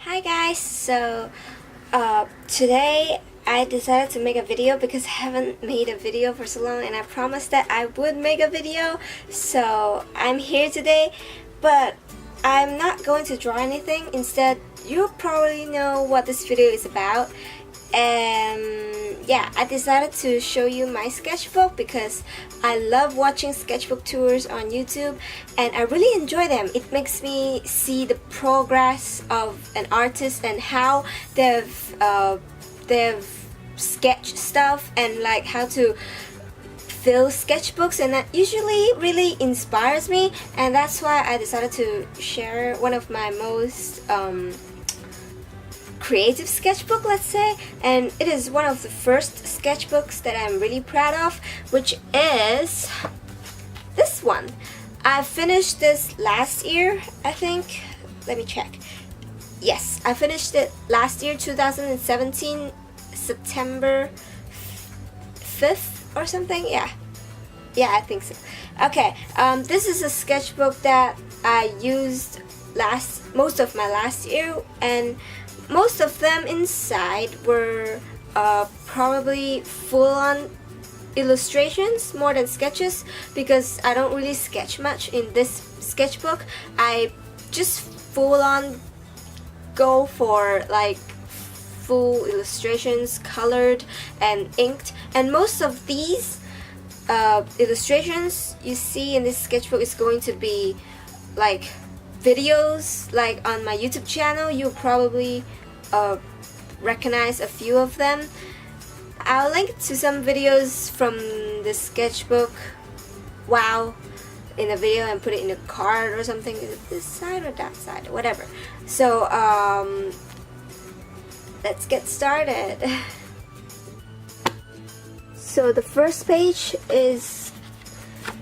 Hi guys, today I decided to make a video because I haven't made a video for so long and I promised that I would make a video, so I'm here today, but I'm not going to draw anything. Instead, you probably know what this video is about. Yeah, I decided to show you my sketchbook because I love watching sketchbook tours on YouTube and I really enjoy them. It makes me see the progress of an artist and how they've sketched stuff and like how to fill sketchbooks, and that usually really inspires me, and that's why I decided to share one of my most creative sketchbook, let's say, and it is one of the first sketchbooks that I'm really proud of, which is this one. I finished this last year, I think. Let me check. Yes, I finished it last year, 2017, September 5th or something. Yeah, I think so. Okay, this is a sketchbook that I used most of my last year, and most of them inside were probably full-on illustrations more than sketches, because I don't really sketch much in this sketchbook. I just full-on go for like full illustrations, colored and inked, and most of these illustrations you see in this sketchbook is going to be like videos. Like on my YouTube channel, you'll probably recognize a few of them. I'll link to some videos from the sketchbook in a video and put it in a card or something. Is it this side or that side? Whatever. So let's get started. So the first page is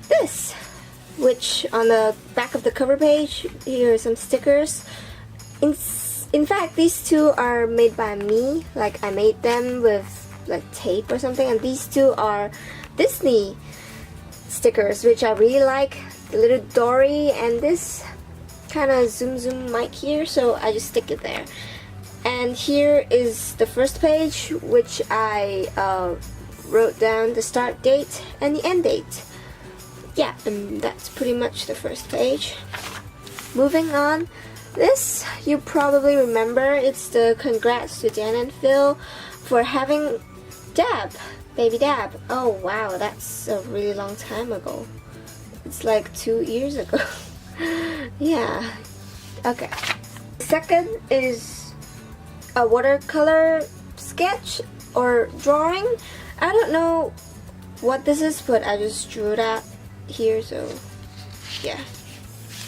this, which on the back of the cover page, here are some stickers. In fact, these two are made by me. Like, I made them with like tape or something, and these two are Disney stickers, which I really like. The little Dory and this kind of zoom mic here, so I just stick it there. And here is the first page, which I wrote down the start date and the end date. Yeah, and that's pretty much the first page. Moving on, this you probably remember. It's the congrats to Dan and Phil for having baby Dab. Oh wow, that's a really long time ago. It's like 2 years ago. Yeah. Okay. Second is a watercolor sketch or drawing. I don't know what this is, but I just drew that here, so yeah,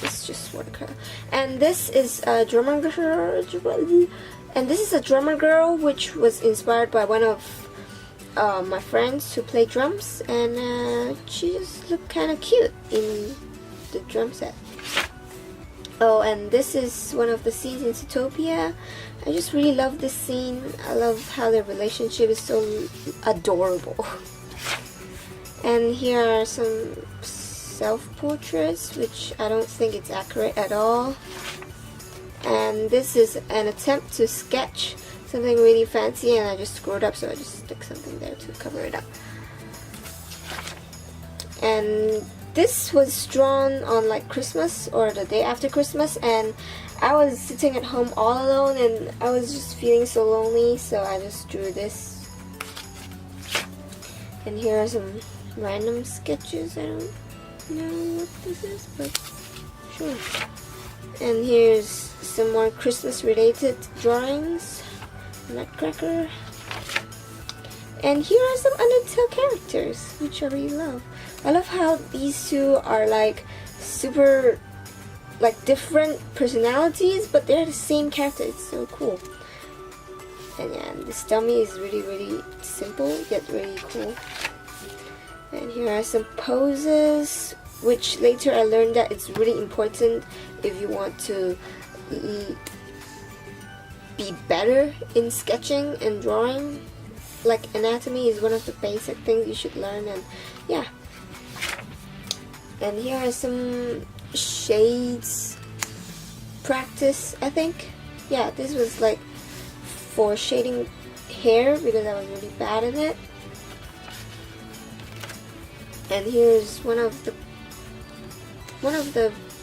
it's just watercolor. And this is a drummer girl, which was inspired by one of my friends who play drums, and she just looked kind of cute in the drum set. Oh, and this is one of the scenes in Zootopia. I just really love this scene. I love how their relationship is so adorable. And here are some self-portraits, which I don't think it's accurate at all. And this is an attempt to sketch something really fancy, and I just screwed up, so I just stick something there to cover it up. And this was drawn on like Christmas or the day after Christmas, and I was sitting at home all alone and I was just feeling so lonely, so I just drew this. And here are some random sketches. I don't know what this is, but sure. And here's some more Christmas related drawings. Nutcracker. And here are some Undertale characters, which I really love. I love how these two are like super like different personalities, but they're the same character. It's so cool. And yeah, this dummy is really simple yet really cool. And here are some poses, which later I learned that it's really important if you want to be better in sketching and drawing. Like, anatomy is one of the basic things you should learn, and yeah. And here are some shades practice, I think. Yeah, this was like for shading hair because I was really bad at it. And here's one of the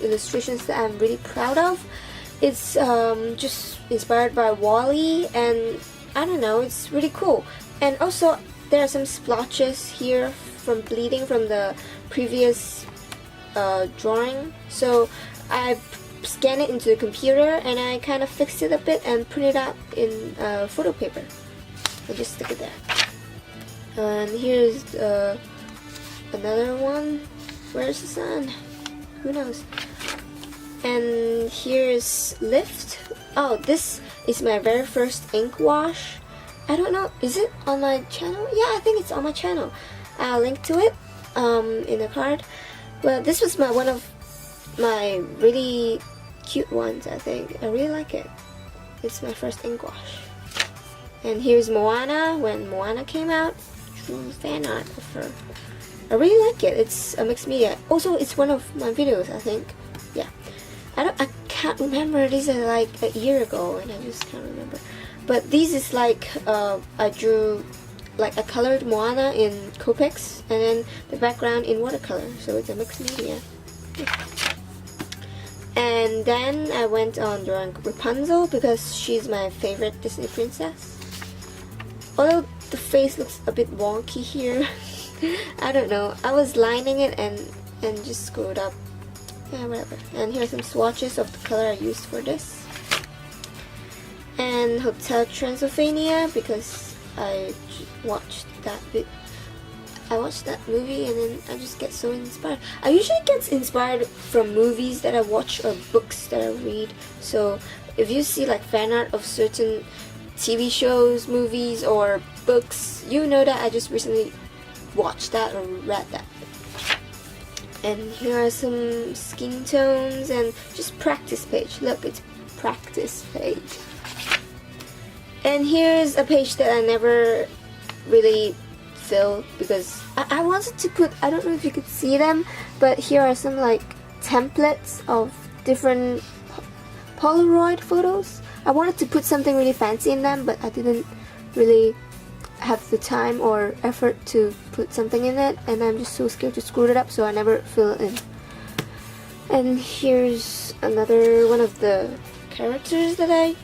illustrations that I'm really proud of. It's just inspired by Wall-E, and I don't know, it's really cool. And also there are some splotches here from bleeding from the previous drawing, so I scanned it into the computer and I kind of fixed it a bit and printed it out in photo paper. I just stick it there. And here's another one. Where's the sun? Who knows? And here's Lift. Oh, this is my very first ink wash. I don't know, is it on my channel? Yeah, I think it's on my channel. I'll link to it in the card. Well, this was one of my really cute ones, I think. I really like it. It's my first ink wash. And here's Moana, when Moana came out. Drew fan art of her. I really like it. It's a mixed media. Also, it's one of my videos, I think. Yeah. I can't remember. These are like a year ago, and I just can't remember. But these is like I drew, like I colored Moana in Copics, and then the background in watercolor. So it's a mixed media. Yeah. And then I went on drawing Rapunzel because she's my favorite Disney princess. Although the face looks a bit wonky here. I don't know. I was lining it and just screwed up. Yeah, whatever. And here's some swatches of the color I used for this. And Hotel Transylvania because I watched that movie and then I just get so inspired. I usually get inspired from movies that I watch or books that I read. So if you see like fan art of certain TV shows, movies, or books, you know that I just recently watched that or read that. And here are some skin tones and just practice page. Look, it's practice page. And here's a page that I never really filled because I wanted to put, I don't know if you could see them, but here are some like templates of different Polaroid photos. I wanted to put something really fancy in them, but I didn't really have the time or effort to put something in it, and I'm just so scared to screw it up, so I never fill it in. And here's another one of the characters that I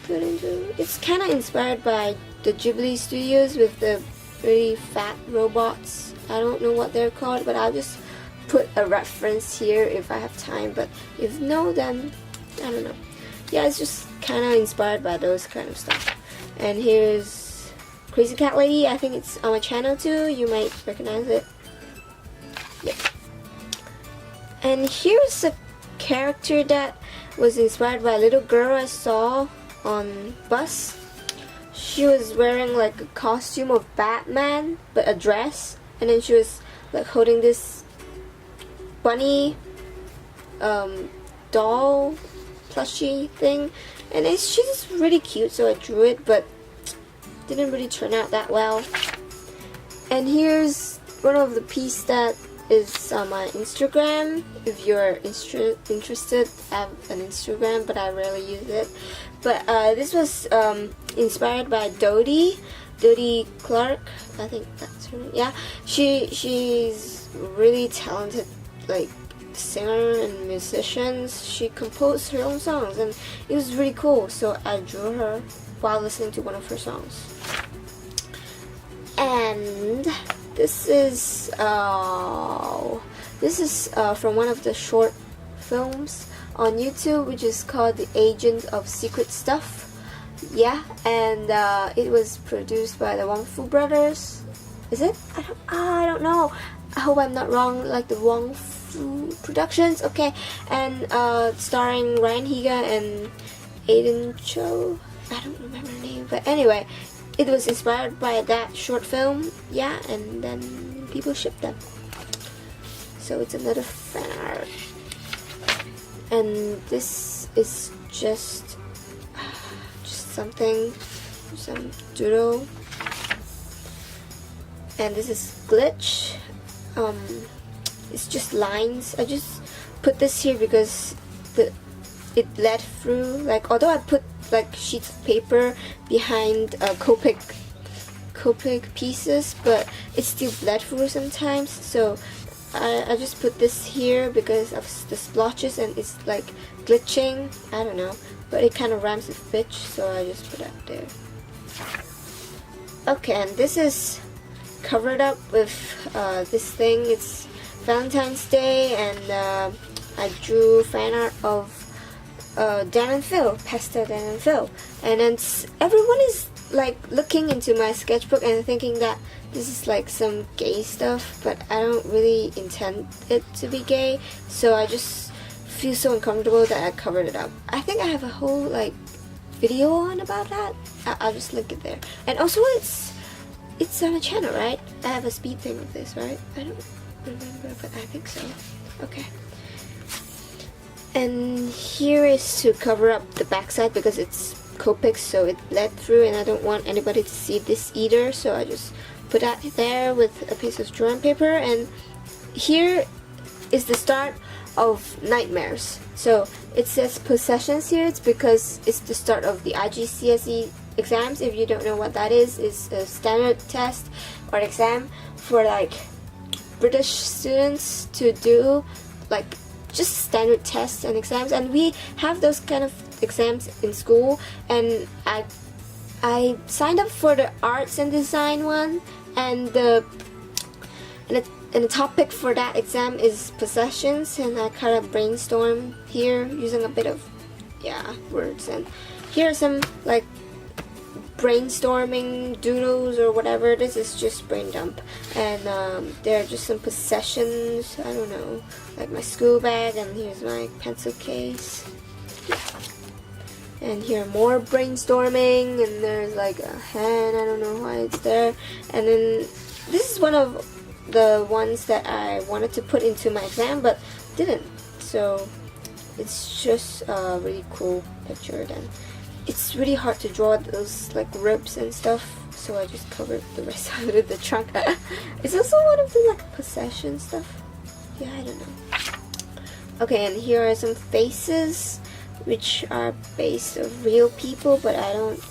put into. It's kind of inspired by the Ghibli studios with the really fat robots. I don't know what they're called, but I'll just put a reference here if I have time, but if no, then I don't know. Yeah, it's just kind of inspired by those kind of stuff. And here's Crazy Cat Lady. I think it's on my channel too. You might recognize it. Yep. And here's a character that was inspired by a little girl I saw on bus. She was wearing like a costume of Batman, but a dress, and then she was like holding this bunny doll plushie thing, and she's just really cute, so I drew it, but didn't really turn out that well. And here's one of the pieces that is on my Instagram. If you're interested, I have an Instagram, but I rarely use it. But this was inspired by Dodie Clark. I think that's her name. Yeah, she's really talented, like singer and musician. She composed her own songs, and it was really cool. So I drew her while listening to one of her songs. And this is from one of the short films on YouTube, which is called The Agent of Secret Stuff. Yeah, and it was produced by the Wong Fu brothers. Is it? I don't know. I hope I'm not wrong. Like the Wong Fu Productions. Okay, and starring Ryan Higa and Aiden Cho. I don't remember her name, but anyway, it was inspired by that short film. Yeah, and then people shipped them. So it's another fan art. And this is just something, some doodle. And this is Glitch. It's just lines. I just put this here because it bled through. Like, although I put like sheets of paper behind Copic pieces, but it still bled through sometimes. So I just put this here because of the splotches and it's like glitching. I don't know, but it kind of rhymes with bitch, so I just put that there. Okay, and this is covered up with this thing. It's Valentine's Day, and I drew fan art of Dan and Phil, Pastel Dan and Phil, and then everyone is like looking into my sketchbook and thinking that this is like some gay stuff, but I don't really intend it to be gay, so I just feel so uncomfortable that I covered it up. I think I have a whole like video on about that. I'll just link it there. And also it's on a channel, right? I have a speed thing of this, right? I don't remember, but I think so. Okay. And here is to cover up the backside because it's Copic, so it bled through, and I don't want anybody to see this either, so I just put that there with a piece of drawing paper. And here is the start of Nightmares. So it says possessions here. It's because it's the start of the IGCSE exams. If you don't know what that is, it's a standard test or exam for like British students to do, like just standard tests and exams, and we have those kind of exams in school. And I signed up for the arts and design one, and the topic for that exam is possessions, and I kind of brainstorm here using a bit of words. And here are some like brainstorming doodles or whatever. This is just brain dump, and there are just some possessions, I don't know, like my school bag, and here's my pencil case, and here more brainstorming, and there's like a hand, I don't know why it's there. And then this is one of the ones that I wanted to put into my exam but didn't, so it's just a really cool picture. Then it's really hard to draw those like ribs and stuff, so I just covered the rest of it with the trunk. It's also one of the like possession stuff. Yeah, I don't know. Okay, and here are some faces which are based of real people, but I don't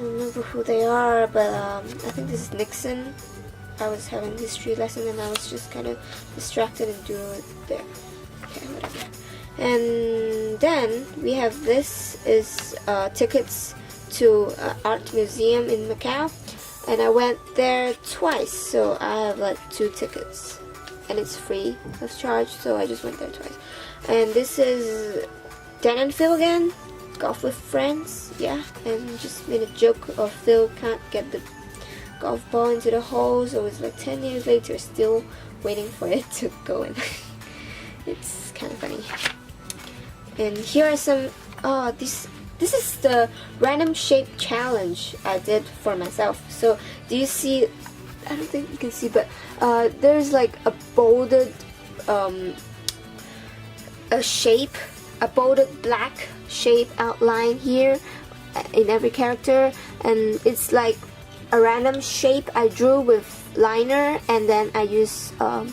remember who they are, but I think this is Nixon. I was having history lesson and I was just kind of distracted and drew it there. Okay, whatever. And then we have this is tickets to art museum in Macau, and I went there twice, so I have like 2 tickets, and it's free of charge, so I just went there twice. And this is Dan and Phil again, golf with friends, yeah, and just made a joke of Phil can't get the golf ball into the hole, so it's like 10 years later still waiting for it to go in. It's kind of funny. And here are some, this is the random shape challenge I did for myself. So do you see, I don't think you can see, but there's like a bolded a bolded black shape outline here in every character, and it's like a random shape I drew with liner, and then I use a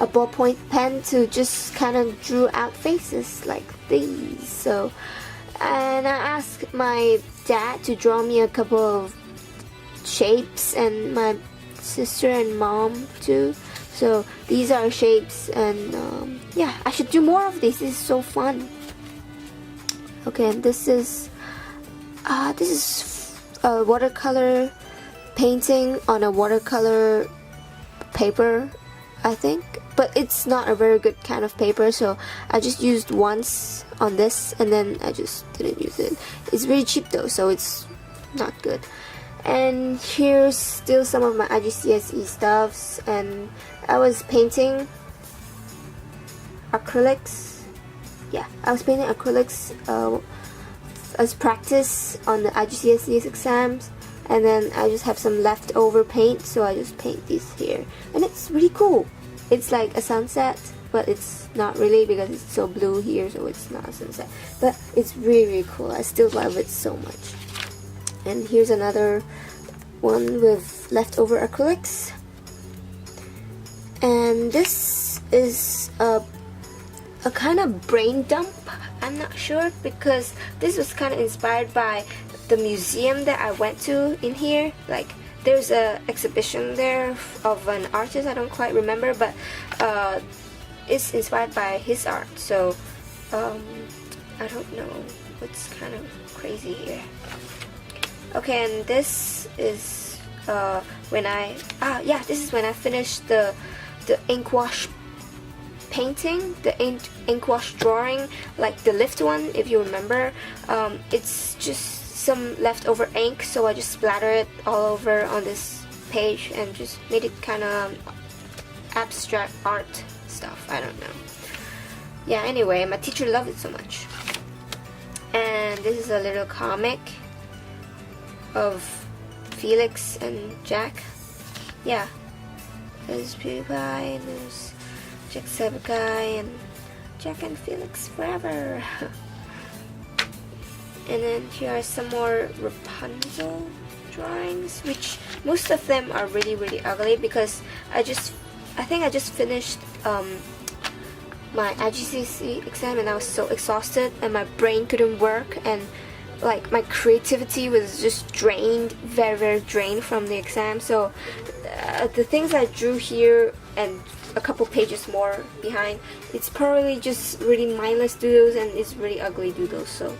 ballpoint pen to just kind of drew out faces like these. So, and I asked my dad to draw me a couple of shapes, and my sister and mom too. So these are shapes, and yeah, I should do more of this. This is so fun. Okay, and this is a watercolor painting on a watercolor paper, I think, but it's not a very good kind of paper, so I just used once on this and then I just didn't use it. It's really cheap though, so it's not good. And here's still some of my IGCSE stuffs, and I was painting acrylics. Yeah, I was painting acrylics as practice on the IGCSE exams, and then I just have some leftover paint, so I just paint these here, and it's really cool. It's like a sunset, but it's not really because it's so blue here, so it's not a sunset, but it's really, really cool. I still love it so much. And here's another one with leftover acrylics, and this is a kind of brain dump. I'm not sure, because this was kind of inspired by the museum that I went to in here. Like, there's a exhibition there of an artist, I don't quite remember, but it's inspired by his art. So I don't know what's kind of crazy here. Okay, and this is when I this is when I finished the ink wash painting, the ink wash drawing, like the lift one, if you remember. It's just some leftover ink, so I just splattered it all over on this page and just made it kind of abstract art stuff. I don't know. Yeah, anyway, my teacher loved it so much. And this is a little comic of Felix and Jack. Yeah, there's PewDiePie and there's Jacksepticeye and Jack and Felix forever. And then here are some more Rapunzel drawings, which most of them are really, really ugly, because I think I just finished my IGCSE exam and I was so exhausted and my brain couldn't work, and like my creativity was just drained, very, very drained from the exam. So the things I drew here and a couple pages more behind, it's probably just really mindless doodles and it's really ugly doodles. So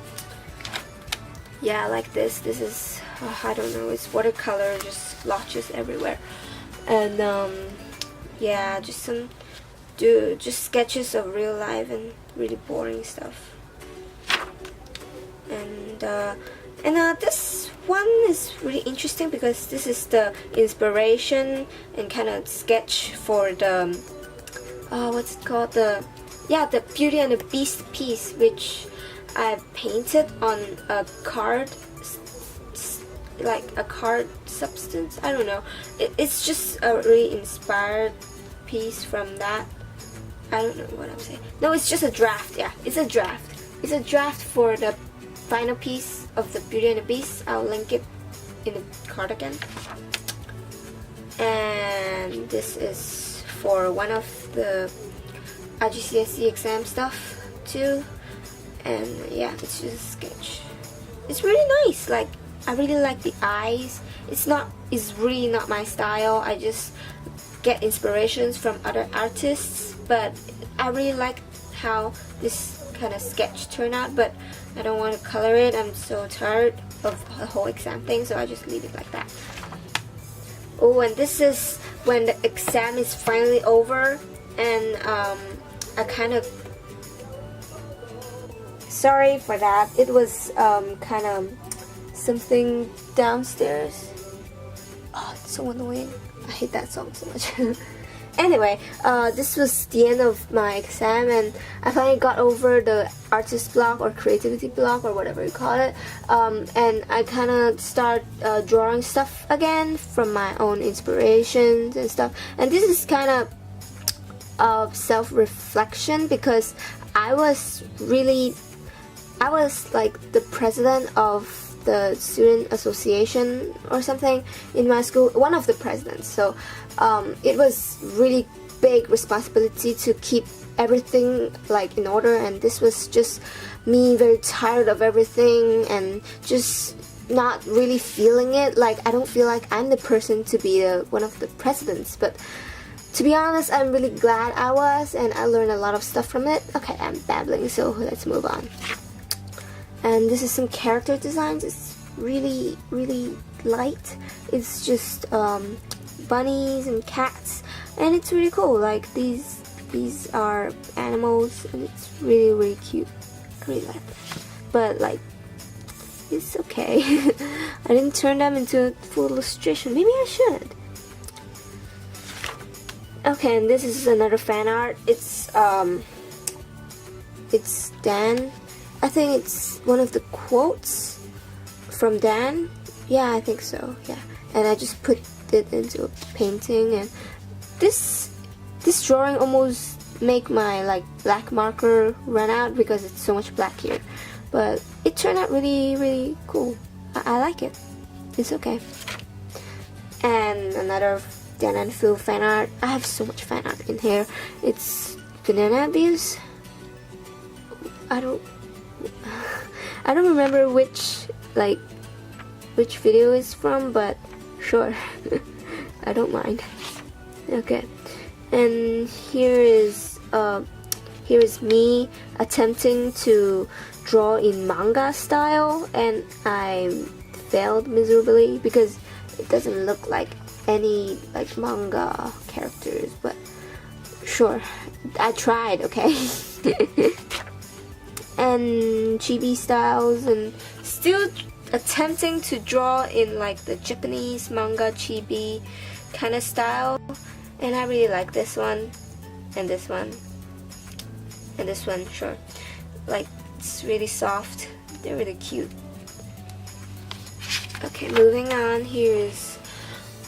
yeah, like this is I don't know, it's watercolor, just splotches everywhere. And yeah, just sketches of real life and really boring stuff. And this one is really interesting because this is the inspiration and kind of sketch for the what's it called, the Beauty and the Beast piece, which I painted on a card, like a card substance. I don't know. It's just a really inspired piece from that. I don't know what I'm saying. No, it's just a draft. Yeah, it's a draft. It's a draft for the final piece of the Beauty and the Beast. I'll link it in the card again. And this is for one of the IGCSE exam stuff too. And yeah, it's just a sketch. It's really nice. Like, I really like the eyes. It's really not my style. I just get inspirations from other artists, but I really like how this kind of sketch turned out, but I don't want to color it. I'm so tired of the whole exam thing, so I just leave it like that. Oh, and this is when the exam is finally over, and I kind of, sorry for that, it was kind of something downstairs. Oh, it's so annoying. I hate that song so much. Anyway, this was the end of my exam, and I finally got over the artist block or creativity block or whatever you call it, and I kind of start drawing stuff again from my own inspirations and stuff. And this is kind of self-reflection, because I was like the president of the student association or something in my school, one of the presidents. So it was really big responsibility to keep everything like in order, and this was just me very tired of everything and just not really feeling it. Like, I don't feel like I'm the person to be one of the presidents, but to be honest, I'm really glad I was, and I learned a lot of stuff from it. Okay, I'm babbling, so let's move on. And this is some character designs. It's really, really light. It's just bunnies and cats, and it's really cool. Like, these are animals, and it's really, really cute. I really like it. But like, it's okay. I didn't turn them into a full illustration. Maybe I should. Okay, and this is another fan art. It's Dan. I think it's one of the quotes from Dan. Yeah, I think so. Yeah, and I just put it into a painting, and this drawing almost make my like black marker run out because it's so much black here. But it turned out really, really cool. I like it. It's okay. And another Dan and Phil fan art. I have so much fan art in here. It's banana abuse. I don't remember which video it's from, but sure. I don't mind. Okay, and here is me attempting to draw in manga style, and I failed miserably because it doesn't look like any like manga characters, but sure, I tried. Okay. And chibi styles, and still attempting to draw in like the Japanese manga chibi kind of style, and I really like this one and this one and this one. Sure, like it's really soft, they're really cute. Okay, moving on. Here is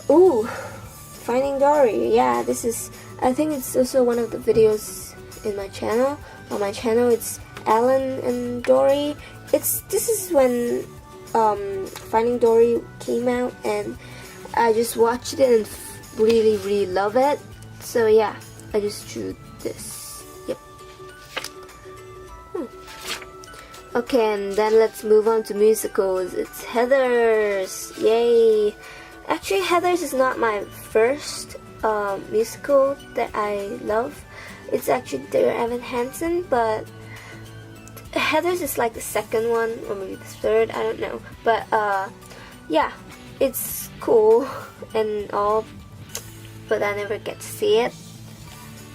Finding Dory. Yeah, this is, I think it's also one of the videos in my channel. On my channel it's Alan and Dory. This is when Finding Dory came out, and I just watched it and really love it. So yeah, I just drew this. Yep. Okay, and then let's move on to musicals. It's Heathers. Yay! Actually, Heathers is not my first musical that I love. It's actually Dear Evan Hansen, but Heathers is like the second one, or maybe the third, I don't know. But yeah, it's cool and all, but I never get to see it.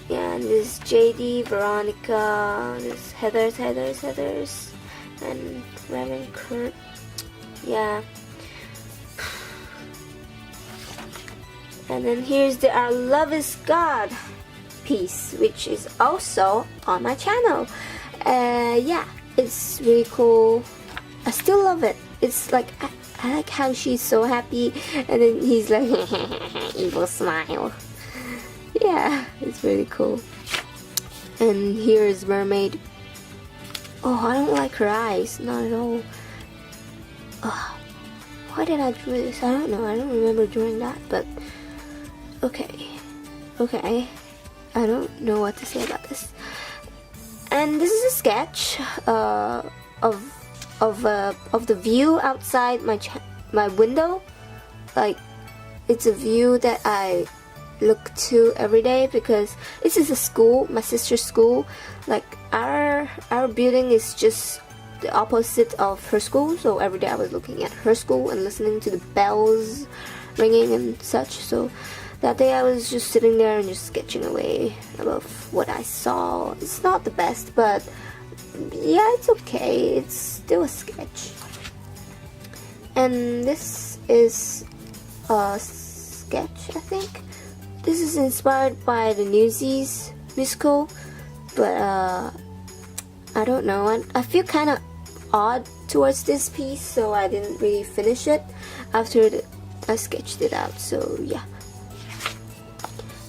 Yeah, and there's JD, Veronica, there's Heathers, and Reverend Kurt. Yeah. And then here's the Our Love Is God piece, which is also on my channel. Yeah, it's really cool. I still love it. It's like, I like how she's so happy, and then he's like, evil smile. Yeah, it's really cool. And here's Mermaid. Oh, I don't like her eyes, not at all. Why did I draw this? I don't know. I don't remember doing that, but okay. I don't know what to say about this. And this is a sketch of the view outside my window. Like, it's a view that I look to every day because this is a school, my sister's school. Like, our building is just the opposite of her school, so every day I was looking at her school and listening to the bells ringing and such. So that day I was just sitting there and just sketching away about what I saw. It's not the best, but yeah, it's okay. It's still a sketch. And this is a sketch, I think. This is inspired by the Newsies musical, but I don't know. I feel kind of odd towards this piece, so I didn't really finish it after I sketched it out. So yeah.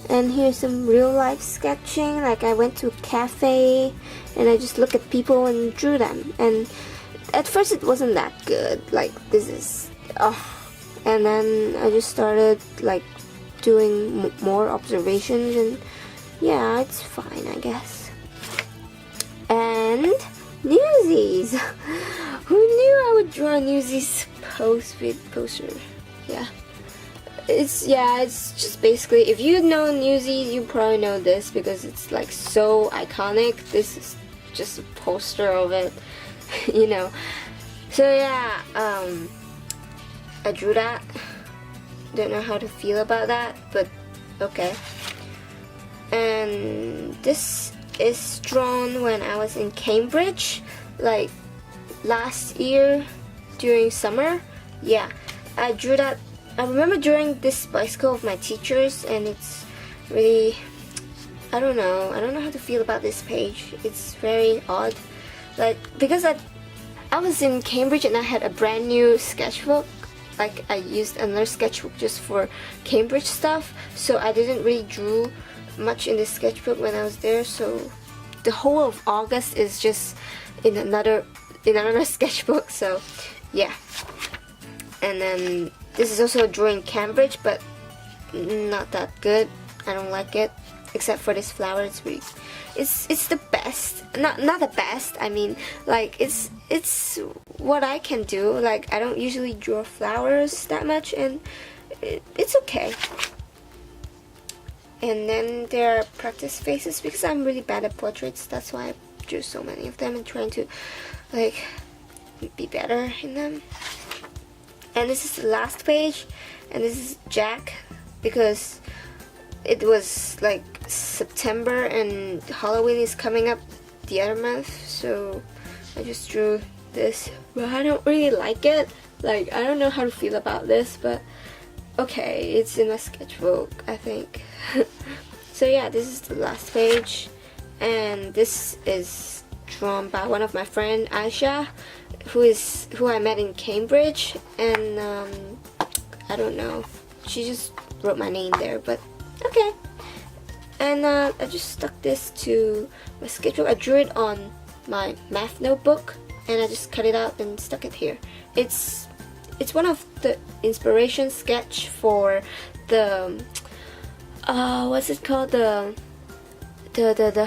And here's some real life sketching. Like, I went to a cafe and I just looked at people and drew them. And at first it wasn't that good. Like, this is and then I just started like doing more observations, and yeah, it's fine, I guess. And Newsies. Who knew I would draw a Newsies poster? Yeah. It's just basically, if you know Newsies, you probably know this because it's like so iconic. This is just a poster of it, you know. So yeah, I drew that. Don't know how to feel about that, but okay. And this is drawn when I was in Cambridge, like last year during summer. Yeah, I drew that. I remember drawing this bicycle of my teachers, and it's really, I don't know how to feel about this page. It's very odd, like, because I was in Cambridge and I had a brand new sketchbook. Like, I used another sketchbook just for Cambridge stuff, so I didn't really drew much in this sketchbook when I was there. So the whole of August is just in another sketchbook. So yeah. And then this is also a drawing Cambridge, but not that good. I don't like it. except for this flower. It's really, it's the best. Not the best. I mean, like it's what I can do. Like I don't usually draw flowers that much, and it's okay. And then there are practice faces because I'm really bad at portraits. That's why I drew so many of them and trying to like be better in them. And this is the last page, and this is Jack because it was like September and Halloween is coming up the other month, so I just drew this. But I don't really like it. Like I don't know how to feel about this, but okay, it's in my sketchbook, I think. So yeah, this is the last page, and this is drawn by one of my friend Aisha, who I met in Cambridge, and I don't know, she just wrote my name there, but okay. And I just stuck this to my sketchbook. I drew it on my math notebook, and I just cut it out and stuck it here. It's one of the inspiration sketch for the what's it called, the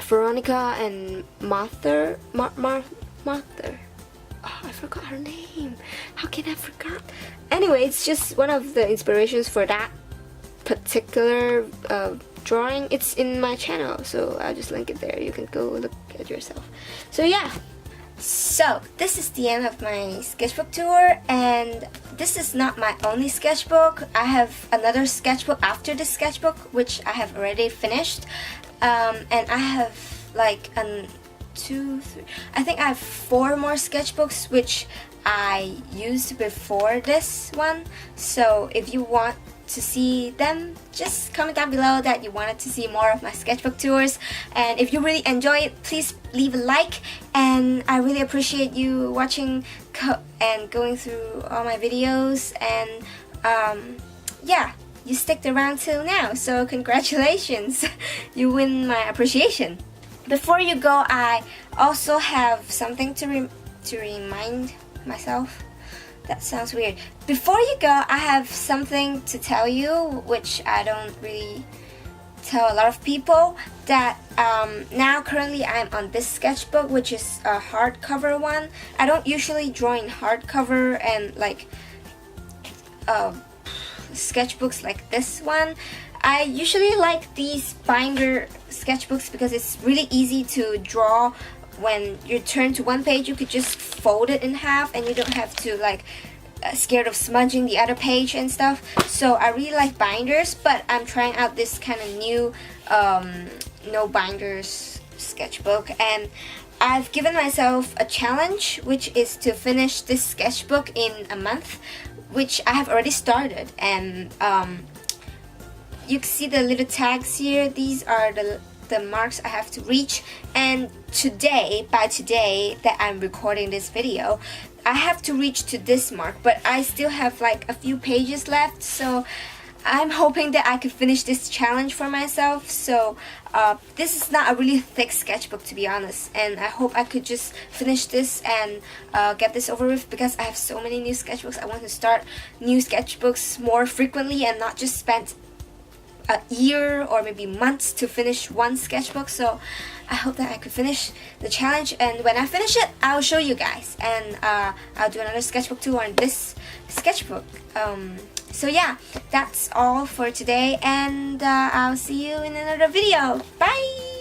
Veronica and Martha. Oh, I forgot her name. How can I forget? Anyway, it's just one of the inspirations for that particular drawing. It's in my channel, so I'll just link it there. You can go look at yourself. So yeah. So this is the end of my sketchbook tour, and this is not my only sketchbook. I have another sketchbook after this sketchbook which I have already finished, and I have like 2, 3, I think I have 4 more sketchbooks which I used before this one. So if you want to see them, just comment down below that you wanted to see more of my sketchbook tours, and if you really enjoy it, please leave a like, and I really appreciate you watching and going through all my videos, and yeah, you sticked around till now, so congratulations. You win my appreciation. Before you go, I also have something to remind myself. That sounds weird. Before you go, I have something to tell you, which I don't really tell a lot of people, that now currently I'm on this sketchbook, which is a hardcover one. I don't usually draw in hardcover and like sketchbooks like this one. I usually like these binder sketchbooks because it's really easy to draw. When you turn to one page, you could just fold it in half, and you don't have to like scared of smudging the other page and stuff. So I really like binders, but I'm trying out this kind of new no binders sketchbook, and I've given myself a challenge, which is to finish this sketchbook in a month, which I have already started. And you can see the little tags here. These are the marks I have to reach, and by today that I'm recording this video, I have to reach to this mark, but I still have like a few pages left, so I'm hoping that I could finish this challenge for myself. So this is not a really thick sketchbook, to be honest, and I hope I could just finish this and get this over with, because I have so many new sketchbooks. I want to start new sketchbooks more frequently and not just spend a year or maybe months to finish one sketchbook. So I hope that I could finish the challenge, and when I finish it, I'll show you guys, and I'll do another sketchbook tour on this sketchbook. So yeah, that's all for today, and I'll see you in another video. Bye!